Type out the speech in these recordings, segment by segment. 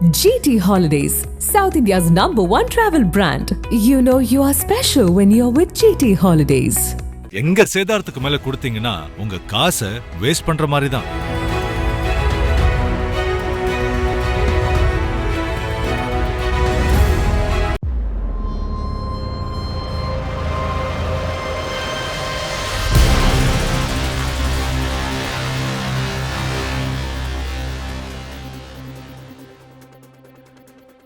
GT Holidays, South India's #1 travel brand. You know you are special when you're with GT Holidays. எங்க சேதாரத்துக்கு மேல கொடுத்தீங்கன்னா உங்க காசை waste பண்ற மாதிரி தான்.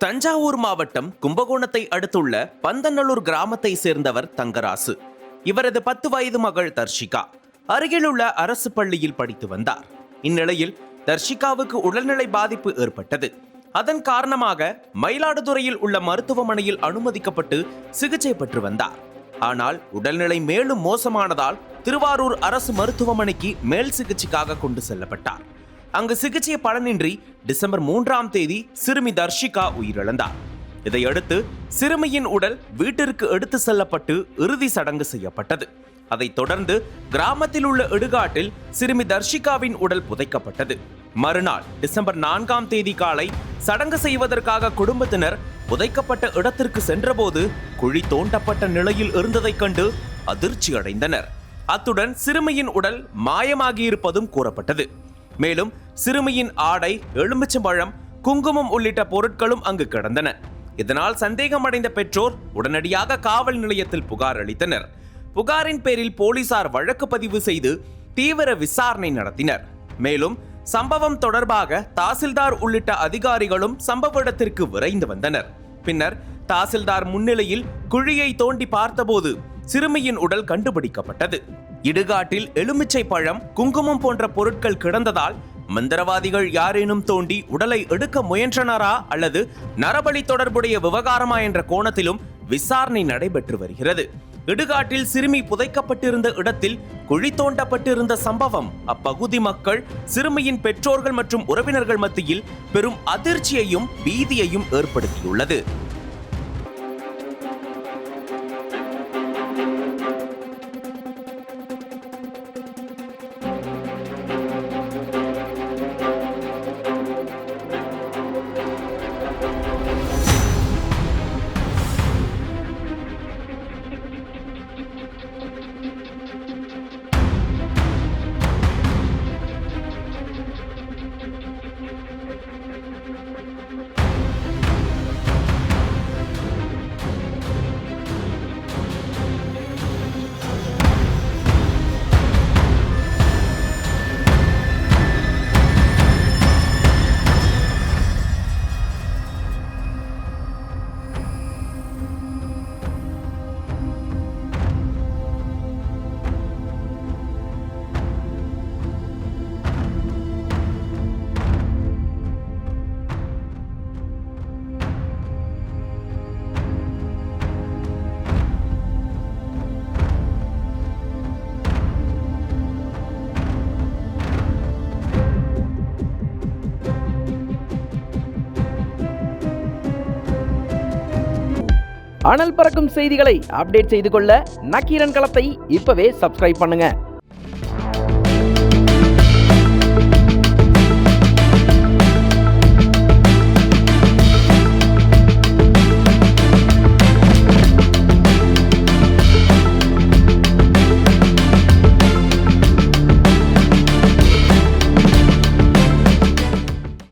தஞ்சாவூர் மாவட்டம் கும்பகோணத்தை அடுத்துள்ள பந்தநல்லூர் கிராமத்தை சேர்ந்தவர் தங்கராசு. இவரது 10 வயது மகள் தர்ஷிகா அருகிலுள்ள அரசு பள்ளியில் படித்து வந்தார். இந்நிலையில் தர்ஷிகாவுக்கு உடல்நிலை பாதிப்பு ஏற்பட்டது. அதன் காரணமாக மயிலாடுதுறையில் உள்ள மருத்துவமனையில் அனுமதிக்கப்பட்டு சிகிச்சை பெற்று வந்தார். ஆனால் உடல்நிலை மேலும் மோசமானதால் திருவாரூர் அரசு மருத்துவமனைக்கு மேல் சிகிச்சைக்காக கொண்டு செல்லப்பட்டார். அங்கு சிகிச்சை பலனின்றி டிசம்பர் 3ஆம் தேதி சிறுமி தர்ஷிகா உயிரிழந்தார். இதையடுத்து சிறுமியின் உடல் வீட்டிற்கு எடுத்து செல்லப்பட்டு இறுதி சடங்கு செய்யப்பட்டது. அதைத் தொடர்ந்து கிராமத்தில் உள்ள இடுகாட்டில் சிறுமி தர்ஷிகாவின் உடல் புதைக்கப்பட்டது. மறுநாள் டிசம்பர் 4ஆம் தேதி காலை சடங்கு செய்வதற்காக குடும்பத்தினர் புதைக்கப்பட்ட இடத்திற்கு சென்றபோது குழி தோண்டப்பட்ட நிலையில் இருந்ததைக் கண்டு அதிர்ச்சி அடைந்தனர். அத்துடன் சிறுமியின் உடல் மாயமாகியிருப்பதும் கூறப்பட்டது. மேலும் சிறுமியின் ஆடை, எலுமிச்சம்பழம், குங்குமம் உள்ளிட்ட பொருட்களும் அங்கு கிடந்தன. இதனால் சந்தேகமடைந்த பெற்றோர் உடனடியாக காவல் நிலையத்தில் புகார் அளித்தனர். புகாரின் பேரில் போலீசார் வழக்கு பதிவு செய்து தீவிர விசாரணை நடத்தினர். மேலும் சம்பவம் தொடர்பாக தாசில்தார் உள்ளிட்ட அதிகாரிகளும் சம்பவ இடத்திற்கு விரைந்து வந்தனர். பின்னர் தாசில்தார் முன்னிலையில் குழியை தோண்டி பார்த்தபோது சிறுமியின் உடல் கண்டுபிடிக்கப்பட்டது. இடுகாட்டில் எலுமிச்சை பழம், குங்குமம் போன்ற பொருட்கள் கிடந்ததால் மந்திரவாதிகள் யாரேனும் தோண்டி உடலை எடுக்க முயன்றனரா அல்லது நரபலி தொடர்புடைய விவகாரமா என்ற கோணத்திலும் விசாரணை நடைபெற்று வருகிறது. இடுகாட்டில் சிறுமி புதைக்கப்பட்டிருந்த இடத்தில் குழி தோண்டப்பட்டிருந்த சம்பவம் அப்பகுதி மக்கள், சிறுமியின் பெற்றோர்கள் மற்றும் உறவினர்கள் மத்தியில் பெரும் அதிர்ச்சியையும் பீதியையும் ஏற்படுத்தியுள்ளது. அனல் பறக்கும் செய்திகளை அப்டேட் செய்து கொள்ள நக்கீரன் களத்தை இப்பவே சப்ஸ்கிரைப் பண்ணுங்க.